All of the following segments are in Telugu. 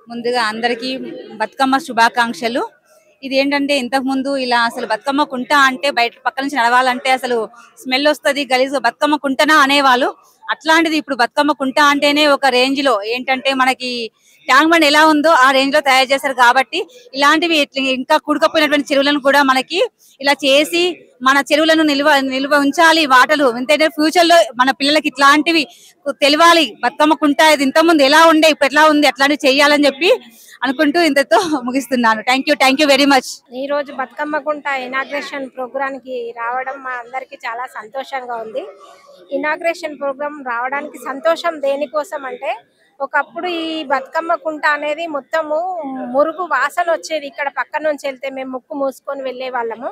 ముందుగా అందరికీ బతుకమ్మ శుభాకాంక్షలు. ఇదేంటంటే ఇంతకుముందు ఇలా అసలు బతుకమ్మ కుంట అంటే బయట పక్క నుంచి నడవాలంటే అసలు స్మెల్ వస్తది, గలీజ్‌గా బతుకమ్మ కుంటనా అనేవాళ్ళు. అట్లాంటిది ఇప్పుడు బతుకమ్మ కుంట అంటేనే ఒక రేంజ్‌లో ఏంటంటే మనకి ట్యాంక్ బండ్ ఎలా ఉందో ఆ రేంజ్‌లో తయారు చేశారు కాబట్టి ఇలాంటివి ఇంకా కూడుకుపోయినటువంటి చెరువులను కూడా మనకి ఇలా చేసి మన చెరువులను నిల్వ ఉంచాలి వాటలు. ఎంతైతే ఫ్యూచర్‌లో మన పిల్లలకి ఇట్లాంటివి తెలవాలి. బతుకమ్మ కుంట ఇది ఇంతకుముందు ఎలా ఉండే ఇప్పుడు ఎట్లా ఉంది అట్లాంటివి చేయాలని చెప్పి అనుకుంటూ ఇంతతో ముగిస్తున్నాను. Thank you very much. ఈ రోజు బతుకమ్మ కుంట ఇనాగ్రేషన్ ప్రోగ్రామ్ కి రావడం మా అందరికి చాలా సంతోషంగా ఉంది. ఇనాగ్రేషన్ ప్రోగ్రామ్ రావడానికి సంతోషం దేనికోసం అంటే ఒకప్పుడు ఈ బతుకమ్మ కుంట అనేది మొత్తము మురుగు వాసన వచ్చేది. ఇక్కడ పక్క నుంచి వెళ్తే మేము ముక్కు మూసుకొని వెళ్ళే వాళ్ళము.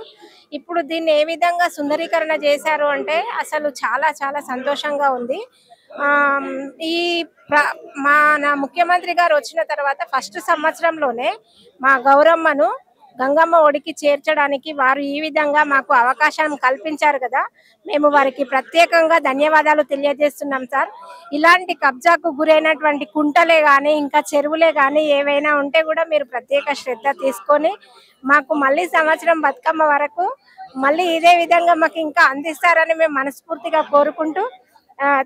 ఇప్పుడు దీన్ని ఏ విధంగా సుందరీకరణ చేశారు అంటే అసలు చాలా చాలా సంతోషంగా ఉంది. ఈ మన ముఖ్యమంత్రి గారు వచ్చిన తర్వాత ఫస్ట్ సంవత్సరంలోనే మా గౌరమ్మను గంగమ్మ ఒడికి చేర్చడానికి వారు ఈ విధంగా మాకు అవకాశం కల్పించారు కదా. మేము వారికి ప్రత్యేకంగా ధన్యవాదాలు తెలియజేస్తున్నాం సార్. ఇలాంటి కబ్జాకు గురైనటువంటి కుంటలే కానీ ఇంకా చెరువులే కానీ ఏవైనా ఉంటే కూడా మీరు ప్రత్యేక శ్రద్ధ తీసుకొని మాకు మళ్ళీ సంవత్సరం బతుకమ్మ వరకు మళ్ళీ ఇదే విధంగా మాకు ఇంకా అందిస్తారని మేము మనస్ఫూర్తిగా కోరుకుంటూ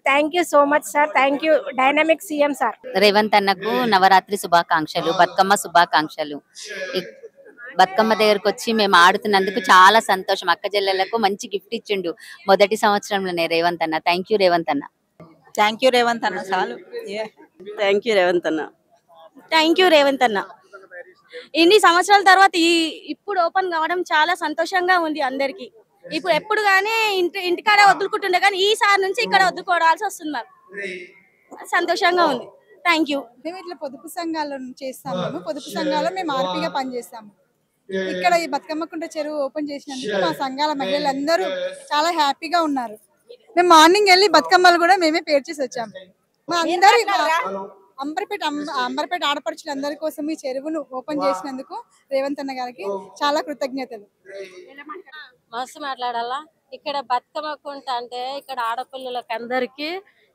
thank you so much sir. Thank you dynamic CM sir. Revanth అన్నకు నవరాత్రి శుభాకాంక్షలు, బతుకమ్మ శుభాకాంక్షలు. బతుకమ్మ దగ్గరకు వచ్చి మేము ఆడుతున్నందుకు చాలా సంతోషం. అక్క చెల్లెలకు మంచి గిఫ్ట్ ఇచ్చిండు మొదటి సంవత్సరంలోనే రేవంత్ అన్న. థ్యాంక్ యూ రేవంత్ అన్న. థ్యాంక్ యూ రేవంత్ అన్న. చాలు. థ్యాంక్ యూ రేవంత్ అన్న. థ్యాంక్ యూ రేవంత్ అన్న. ఇన్ని సంవత్సరాల తర్వాత ఇప్పుడు ఓపెన్ కావడం చాలా సంతోషంగా ఉంది అందరికి. ఇప్పుడు ఎప్పుడు కానీ ఇంటికాడ వదులుకుంటుండే కానీ ఈసారి నుంచి ఇక్కడ వదులుకోవాల్సి వస్తుంది. మాకు సంతోషంగా ఉంది. Thank you. మేము ఇట్లా పొదుపు సంఘాలు చేస్తాము. పొదుపు సంఘాల్లో మేము ఆర్పీగా పనిచేస్తాము. ఇక్కడ ఈ బతుకమ్మ కుంట చెరువు ఓపెన్ చేసినందుకు మా సంఘాల మహిళలందరూ చాలా హ్యాపీగా ఉన్నారు. మేము మార్నింగ్ వెళ్ళి బతుకమ్మలు కూడా మేమే పేర్చేసి వచ్చాము. మా అందరి అంబర్పేట ఆడపడుచులందరి కోసం ఈ చెరువును ఓపెన్ చేసినందుకు రేవంత్ అన్న గారికి చాలా కృతజ్ఞతలు. మస్తు మాట్లాడాలా. ఇక్కడ బతుకమ్మ కుంట అంటే ఇక్కడ ఆడపిల్లలకి అందరికి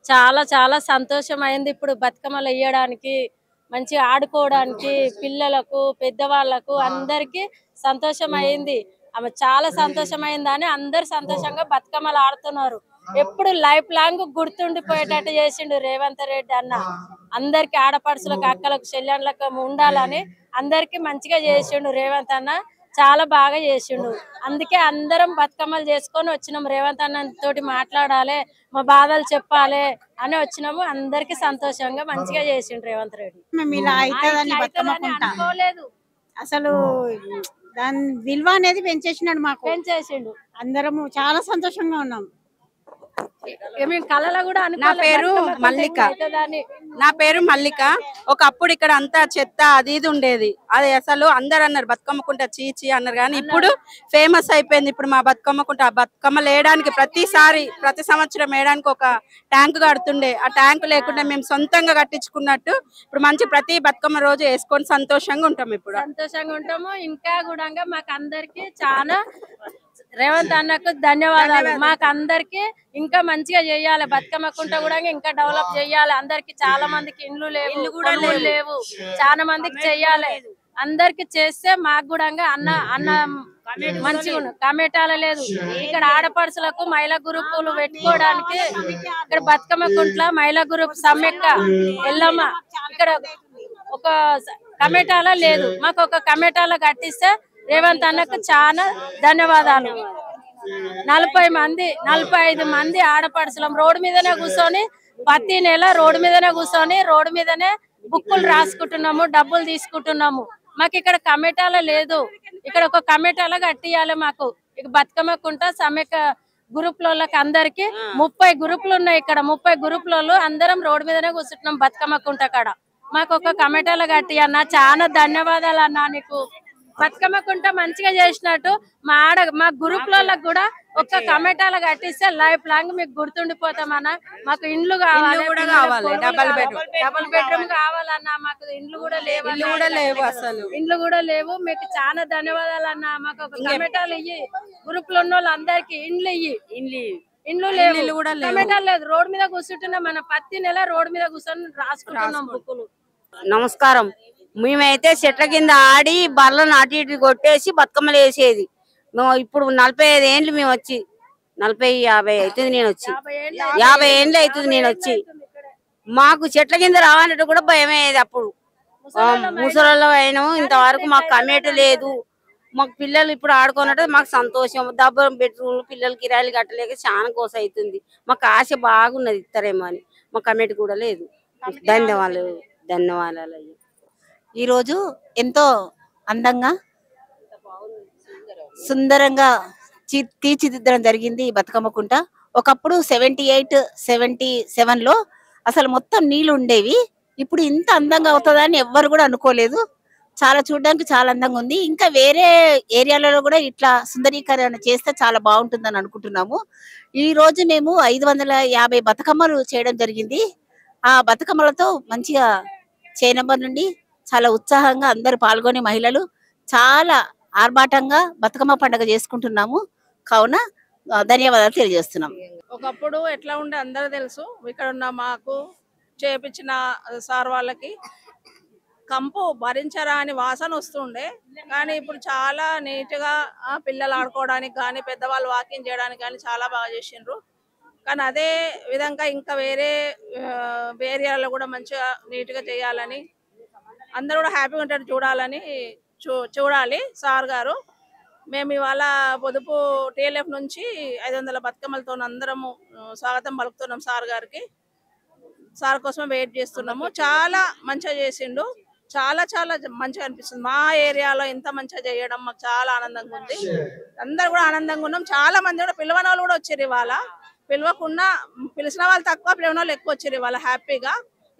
చాలా చాలా సంతోషమైంది. ఇప్పుడు బతుకమ్మలు వేయడానికి మంచిగా ఆడుకోవడానికి పిల్లలకు పెద్దవాళ్లకు అందరికి సంతోషమైంది. ఆమె చాలా సంతోషమైందని అందరు సంతోషంగా బతుకమ్మలు ఆడుతున్నారు. ఎప్పుడు లైఫ్ లాంగ్ గుర్తుండిపోయేటట్టు చేసిండు రేవంత్ రెడ్డి అన్న. అందరికి ఆడపడుచులకు అక్కలకు చెల్లెళ్ళకు ఉండాలని అందరికి మంచిగా చేసిండు రేవంత్ అన్న. చాలా బాగా చేసిండు. అందుకే అందరం బతుకమ్మలు చేసుకొని వచ్చినాం. రేవంత్ అన్న తోటి మాట్లాడాలి, మా బాధలు చెప్పాలి అని వచ్చినాము. అందరికి సంతోషంగా మంచిగా చేసిండు రేవంత్ రెడ్డి. మేము ఇలా అవుతుందని బతుకమ్మ కుంట అసలు దాని విలువ అనేది పెంచేసినాడు. మాకు పెంచేసిండు. అందరము చాలా సంతోషంగా ఉన్నాం. నా పేరు మల్లిక. ఒకప్పుడు ఇక్కడ అంతా చెత్త అది ఇది ఉండేది. అది అసలు అందరు అన్నారు బతుకమ్మ కుంట చీచి అన్నారు, కానీ ఇప్పుడు ఫేమస్ అయిపోయింది. ఇప్పుడు మా బతుకమ్మ కుంట బతుకమ్మలు వేయడానికి ప్రతి సంవత్సరం వేయడానికి ఒక ట్యాంక్ కడుతుండే. ఆ ట్యాంక్ లేకుండా మేము సొంతంగా కట్టించుకున్నట్టు ఇప్పుడు మంచి ప్రతి బతుకమ్మ రోజు వేసుకొని సంతోషంగా ఉంటాం. ఇప్పుడు సంతోషంగా ఉంటాము. ఇంకా కూడా మాకు అందరికి చాలా రేవంత్ అన్నకు ధన్యవాదాలు. మాకు అందరికి ఇంకా మంచిగా చేయాలి. బతుకమ్మ కుంట కూడా ఇంకా డెవలప్ చేయాలి. అందరికి చాలా మందికి ఇండ్లు లేవు, చాలా మందికి చెయ్యాలి. అందరికి చేస్తే మాకు కూడా అన్న మంచిగా కమిటాల లేదు. ఇక్కడ ఆడపడుచులకు మహిళా గ్రూపులు పెట్టుకోవడానికి ఇక్కడ బతుకమ్మ కుంట్ల మహిళా గ్రూప్ సమ్మెక్క ఎల్లమ్మ ఇక్కడ ఒక కమిటాల లేదు. మాకు ఒక కమిటాల కట్టిస్తే రేవంత్ అన్నకు చాలా ధన్యవాదాలు. 45 మంది ఆడపడుచులం రోడ్డు మీదనే కూర్చొని ప్రతి నెల రోడ్డు మీదనే కూర్చొని రోడ్డు మీదనే బుక్కులు రాసుకుంటున్నాము, డబ్బులు తీసుకుంటున్నాము. మాకు ఇక్కడ కమిటాల లేదు. ఇక్కడ ఒక కమిటాల కట్టియాలి. మాకు ఇక బతుకమ్మ కుంట సమ్మెక గ్రూప్లకి అందరికి 30 గ్రూపులు ఉన్నాయి. ఇక్కడ 30 గ్రూపులలో అందరం రోడ్డు మీదనే కూర్చుంటున్నాం బతుకమ్మ కుంట కాడ. మాకు ఒక కమిటాల కట్టి అన్న చాలా ధన్యవాదాలు అన్న. నీకు బతుకమ్మ కుంట మంచిగా చేసినట్టు మా గ్రూప్లకు కూడా ఒక కమిటాలు కట్టిస్తే లైఫ్ లాంగ్ మీకు గుర్తుండిపోతామన్నా. మాకు ఇండ్లు కావాలి, డబుల్ బెడ్రూమ్ కావాలన్నా. మాకు ఇండ్లు కూడా లేవు, అసలు ఇండ్లు కూడా లేవు. మీకు చాలా ధన్యవాదాలు అన్న. మాకు ఒక కమిటాలు ఇయ్యి, గ్రూప్ లో ఉన్న వాళ్ళందరికి ఇండ్లు లేవు, కమిటాలు లేదు. రోడ్ మీద కూర్చుంటున్నాం. మన ప్రతి నెల రోడ్ మీద కూర్చొని రాసుకుంటున్నాం బుక్కులు. నమస్కారం. మేమైతే చెట్ల కింద ఆడి బర్లను అటు ఇటు కొట్టేసి బతుకమ్మలు వేసేది. ఇప్పుడు 45 ఏండ్లు మేము వచ్చి 40-50 అవుతుంది నేను వచ్చి 50 ఏండ్లు అవుతుంది నేను వచ్చి. మాకు చెట్ల కింద రావాలంటే కూడా భయమయ్యేది. అప్పుడు ముసలిలో అయినా ఇంతవరకు మాకు కమిటీ లేదు. మాకు పిల్లలు ఇప్పుడు ఆడుకున్నట్టు మాకు సంతోషం. డబ్బు బెడ్రూమ్ పిల్లలు కిరాయిలు కట్టలేక చాలా కోస అవుతుంది. మాకు ఆశ బాగున్నది ఇస్తారేమో అని. మా కమిటీ కూడా లేదు. ధన్యవాదాలు. ఈరోజు ఎంతో అందంగా సుందరంగా తీర్చిదిద్దడం జరిగింది ఈ బతుకమ్మ కుంట. ఒకప్పుడు 78, 77లో అసలు మొత్తం నీళ్లు ఉండేవి. ఇప్పుడు ఇంత అందంగా అవుతుందని ఎవ్వరు కూడా అనుకోలేదు. చాలా చూడడానికి చాలా అందంగా ఉంది. ఇంకా వేరే ఏరియాలలో కూడా ఇట్లా సుందరీకరణ చేస్తే చాలా బాగుంటుందని అనుకుంటున్నాము. ఈ రోజు మేము 550 బతుకమ్మలు చేయడం జరిగింది. ఆ బతుకమ్మలతో మంచిగా చేనమ్మ నుండి చాలా ఉత్సాహంగా అందరూ పాల్గొని మహిళలు చాలా ఆర్భాటంగా బతుకమ్మ పండుగ చేసుకుంటున్నాము. కావున ధన్యవాదాలు తెలియజేస్తున్నాం. ఒకప్పుడు ఎట్లా ఉండే అందరూ తెలుసు. ఇక్కడ ఉన్న మాకు చేపించిన సార్ వాళ్ళకి కంపు భరించరాని వాసన వస్తుండే. కానీ ఇప్పుడు చాలా నీట్గా పిల్లలు ఆడుకోవడానికి కానీ పెద్దవాళ్ళు వాకింగ్ చేయడానికి కానీ చాలా బాగా చేసిండ్రు. కానీ అదే విధంగా ఇంకా వేరే ఏరియాలో కూడా మంచిగా నీట్గా చేయాలని అందరూ కూడా హ్యాపీగా ఉంటారు చూడాలని చూడాలి సార్ గారు. మేము ఇవాళ పొదుపు TLF నుంచి 500 బతుకమ్మలతో అందరము స్వాగతం పలుకుతున్నాం సార్ గారికి. సార్ కోసమే వెయిట్ చేస్తున్నాము. చాలా మంచిగా చేసిండు. చాలా చాలా మంచిగా అనిపిస్తుంది. మా ఏరియాలో ఇంత మంచిగా చేయడం మాకు చాలా ఆనందంగా ఉంది. అందరు కూడా ఆనందంగా ఉన్నాం. చాలా మంది కూడా పిలవని వాళ్ళు కూడా వచ్చారు ఇవాళ. పిలవకుండా పిలిచిన వాళ్ళు తక్కువ, పిలవని వాళ్ళు ఎక్కువ వచ్చారు ఇవాళ. హ్యాపీగా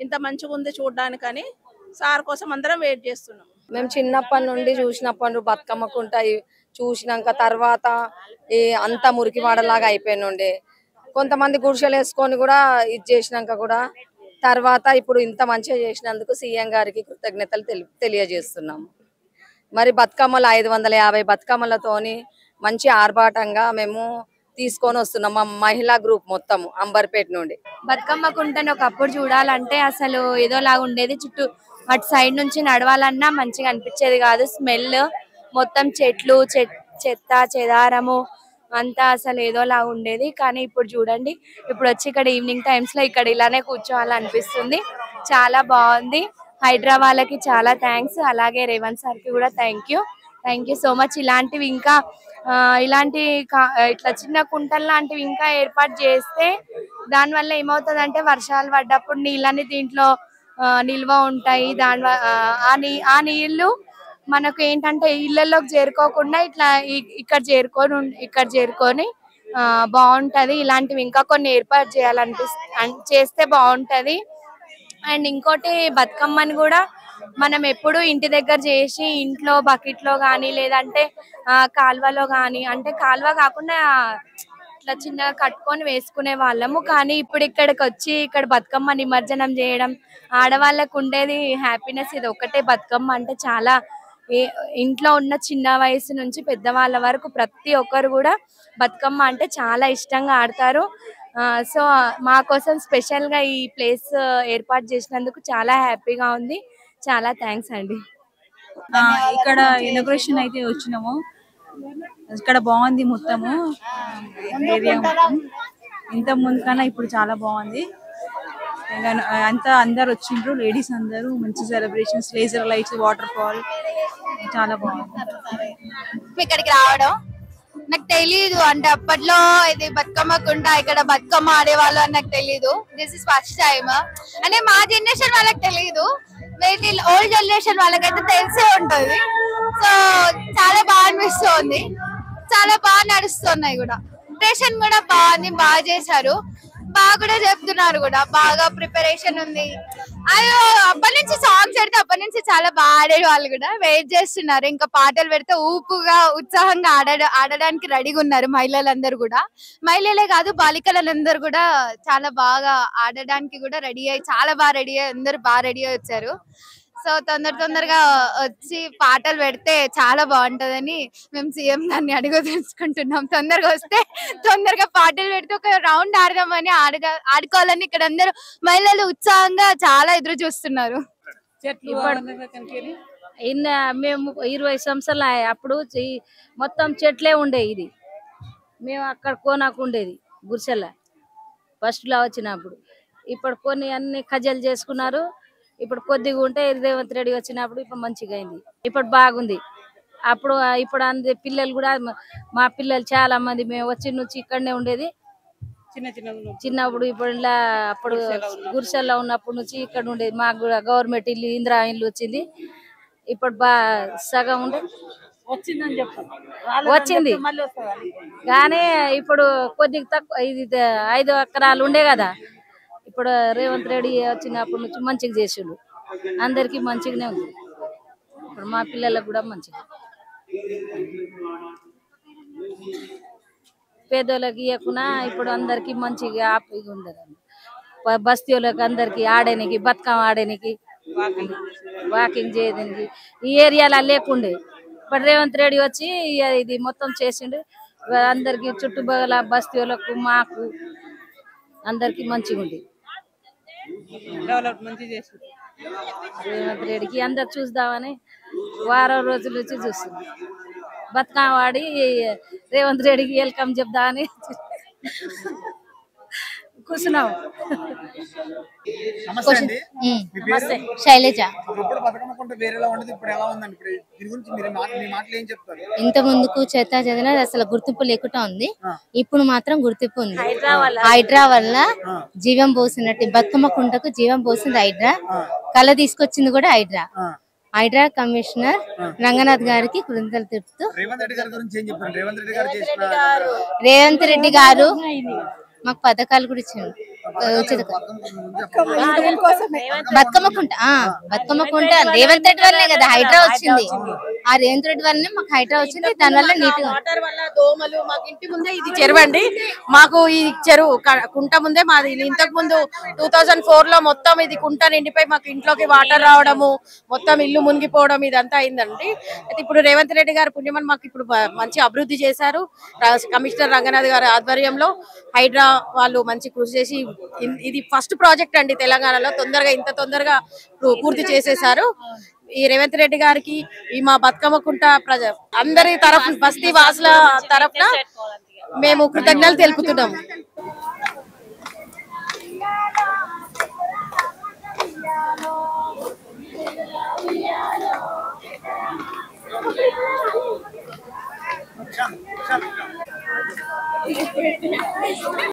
ఇంత మంచిగా ఉంది చూడడానికని సార్ కోసం అందరం వెయిట్ చేస్తున్నాం. మేము చిన్నప్పటి నుండి చూసినప్పుడు బతుకమ్మ కుంట చూసినాక తర్వాత అంత మురికి వాడలాగా అయిపోయినుండే. కొంతమంది గుడిసెలు వేసుకొని కూడా ఇది చేసినాక కూడా తర్వాత ఇప్పుడు ఇంత మంచిగా చేసినందుకు సీఎం గారికి కృతజ్ఞతలు తెలియజేస్తున్నాము. మరి బతుకమ్మలు 550 బతుకమ్మలతోని మంచి ఆర్భాటంగా మేము తీసుకొని వస్తున్నాం. మా మహిళా గ్రూప్ మొత్తం అంబర్పేట నుండి. బతుకమ్మ కుంటను ఒకప్పుడు చూడాలంటే అసలు ఏదోలాగా ఉండేది. చుట్టూ అటు సైడ్ నుంచి నడవాలన్నా మంచిగా అనిపించేది కాదు. స్మెల్ మొత్తం చెట్లు చెత్త చెదారము అంతా అసలు ఏదోలా ఉండేది. కానీ ఇప్పుడు చూడండి, ఇప్పుడు వచ్చి ఇక్కడ ఈవినింగ్ టైమ్స్ లో ఇక్కడ ఇలానే కూర్చోవాలనిపిస్తుంది. చాలా బాగుంది. హైదరాబాద్ వాళ్ళకి చాలా థ్యాంక్స్. అలాగే రేవంత్ సార్ కి కూడా థ్యాంక్ యూ సో మచ్. ఇలాంటివి ఇంకా ఇట్లా చిన్న కుంటలు లాంటివి ఇంకా ఏర్పాటు చేస్తే దానివల్ల ఏమవుతుందంటే వర్షాలు పడ్డప్పుడు నీళ్ళని దీంట్లో నిల్వ ఉంటాయి. ఆ నీళ్లు మనకు ఏంటంటే ఇళ్లలోకి చేరుకోకుండా ఇట్లా ఇక్కడ చేరుకొని బాగుంటది. ఇలాంటివి ఇంకా కొన్ని ఏర్పాటు చేస్తే బాగుంటది. అండ్ ఇంకోటి బతుకమ్మని కూడా మనం ఎప్పుడు ఇంటి దగ్గర చేసి ఇంట్లో బకెట్లో కానీ లేదంటే కాల్వలో కానీ, అంటే కాల్వ కాకుండా ఇట్లా చిన్నగా కట్టుకొని వేసుకునే వాళ్ళము. కానీ ఇప్పుడు ఇక్కడికి వచ్చి ఇక్కడ బతుకమ్మ నిమజ్జనం చేయడం ఆడవాళ్ళకు ఉండేది హ్యాపీనెస్ ఇది ఒకటే. బతుకమ్మ అంటే చాలా ఇంట్లో ఉన్న చిన్న వయసు నుంచి పెద్దవాళ్ళ వరకు ప్రతి ఒక్కరు కూడా బతుకమ్మ అంటే చాలా ఇష్టంగా ఆడతారు. సో మా కోసం స్పెషల్ గా ఈ ప్లేస్ ఏర్పాటు చేసినందుకు చాలా హ్యాపీగా ఉంది. చాలా థ్యాంక్స్ అండి. ఇక్కడ ఇనాగ్రేషన్ అయితే వచ్చినాము. ఇక్కడ బాగుంది మొత్తము ఏరియా మొత్తం. ఇంత ముందు కన్నా ఇప్పుడు చాలా బాగుంది. అంతా అందరు వచ్చిండ్రు, లేడీస్ అందరూ. మంచి celebrations, laser lights, water fall చాలా బాగుంది. ఇక్కడికి రావడం నాకు తెలీదు. అంటే అప్పట్లో ఇది బతుకమ్మ కుంట ఇక్కడ బతుకమ్మ ఆడేవాళ్ళు అని నాకు తెలీదు. This is first time. అంటే మా జనరేషన్ వాళ్ళకి తెలీదు, ఓల్డ్ జనరేషన్ వాళ్ళకైతే తెలిసే ఉంటది. సో చాలా బాగా అనిపిస్తుంది. చాలా బాగా నడుస్తున్నాయి కూడా. ప్రిపరేషన్ కూడా బాగుంది, బాగా చేశారు, బాగా కూడా చెప్తున్నారు కూడా. బాగా ప్రిపరేషన్ ఉంది. అది అప్పటి నుంచి సాంగ్స్ పెడితే అప్పటి నుంచి చాలా బాగా ఆడే వాళ్ళు కూడా వెయిట్ చేస్తున్నారు. ఇంకా పాటలు పెడితే ఊపుగా ఉత్సాహంగా ఆడడానికి రెడీగా ఉన్నారు మహిళలందరూ కూడా. మహిళలే కాదు బాలికలందరూ కూడా చాలా బాగా ఆడడానికి కూడా రెడీ అయ్యి చాలా బాగా రెడీ అయ్యి అందరూ బాగా రెడీ అయ్యి వచ్చారు. సో తొందరగా వచ్చి పాటలు పెడితే చాలా బాగుంటదని మేము సీఎం గారిని అడుగు తెలుసుకుంటున్నాం. తొందరగా వస్తే తొందరగా పాటలు పెడితే ఒక రౌండ్ ఆడదామని ఆడుకోవాలని ఇక్కడ అందరూ మహిళలు ఉత్సాహంగా చాలా ఎదురు చూస్తున్నారు. మేము 20 సంవత్సరాలు అప్పుడు మొత్తం చెట్లే ఉండే. ఇది మేము అక్కడ కోనాకు ఉండేది గుడిసెల ఫస్ట్ లో వచ్చినప్పుడు. ఇప్పుడు కొన్ని అన్ని కజలు చేసుకున్నారు. ఇప్పుడు కొద్దిగా ఉంటే రేవంత్ రెడ్డి వచ్చినప్పుడు ఇప్పుడు మంచిగా అయింది. ఇప్పుడు బాగుంది. ఇప్పుడు పిల్లలు కూడా మా పిల్లలు చాలా మంది మేము వచ్చి నుంచి ఇక్కడనే ఉండేది చిన్నప్పుడు. ఇప్పుడు ఇలా అప్పుడు గుడిసెల్లో ఉన్నప్పటి నుంచి ఇక్కడ ఉండేది. మాకు కూడా గవర్నమెంట్ ఇల్లు ఇందిరా ఇల్లు వచ్చింది. ఇప్పుడు సగం ఉండే వచ్చింది కానీ ఇప్పుడు కొద్దిగా తక్కువ. ఇది 5 ఎకరాలు ఉండే కదా. ఇప్పుడు రేవంత్ రెడ్డి వచ్చినప్పటి నుంచి మంచిగా చేసిండు. అందరికి మంచిగానే ఉంది. ఇప్పుడు మా పిల్లలకు కూడా మంచిగా. పేదోళ్ళకి ఇవ్వకున్నా ఇప్పుడు అందరికి మంచిగా హ్యాపీగా ఉండదు. బస్తీ వాళ్ళకి అందరికి ఆడడానికి బతుకమ్మ ఆడడానికి వాకింగ్ చేయడానికి ఈ ఏరియాలో లేకుండే. ఇప్పుడు రేవంత్ రెడ్డి వచ్చి ఇది మొత్తం చేసిండు. అందరికి చుట్టుపక్కల బస్తీ వాళ్ళకు మాకు అందరికి మంచిగా ఉంది. రేవంత్ రెడ్డికి అందరు చూద్దామని వారం రోజుల నుంచి చూస్తుంది. బతుకమ్మ ఆడి రేవంత్ రెడ్డికి వెల్కమ్ చెప్దామని కూర్చున్నాం. శైలజ. ఇంత ముందుకు చేత చదివిన అసలు గుర్తింపు లేకుండా ఉంది. ఇప్పుడు మాత్రం గుర్తింపు ఉంది. హైడ్రా వల్ల జీవం పోసినట్టు బతుకమ్మ కుంటకు జీవం పోసింది హైడ్రా. కళ తీసుకొచ్చింది కూడా హైడ్రా. హైడ్రా కమిషనర్ రంగనాథ్ గారికి కృతజ్ఞతలు తెలుపుతూ రేవంత్ రెడ్డి గారు మాకు పథకాలు కూడా ఇచ్చిండు. బతుకమ్మ కుంట రేవంత్ రెడ్డి వల్లనే కదా హైడ్రా వచ్చింది. ఆ రేవంత్ రెడ్డి వల్లనే మాకు హైడ్రా వచ్చింది. దాని వల్ల నీట్ వాటర్ వల్ల దోమలు మాకు ఇంటి ముందే ఇది చెరువు అండి. మాకు ఈ చెరువు కుంట ముందే మాది. ఇంతకు ముందు 2004 లో మొత్తం ఇది కుంట నిండిపోయి మాకు ఇంట్లోకి వాటర్ రావడము, మొత్తం ఇల్లు మునిగిపోవడం ఇదంతా అయిందండి. అయితే ఇప్పుడు రేవంత్ రెడ్డి గారు పుణ్యమని మాకు ఇప్పుడు మంచి అభివృద్ధి చేశారు. కమిషనర్ రంగనాథ్ గారి ఆధ్వర్యంలో హైడ్రా వాళ్ళు మంచి కృషి చేసి ఇది ఫస్ట్ ప్రాజెక్ట్ అండి తెలంగాణలో. ఇంత తొందరగా పూర్తి చేసేసారు. ఈ రేవంత్ రెడ్డి గారికి ఈ మా బతుకమ్మ కుంట అందరి తరఫున బస్తీ వాసుల తరఫున మేము కృతజ్ఞతలు తెలుపుతున్నాము.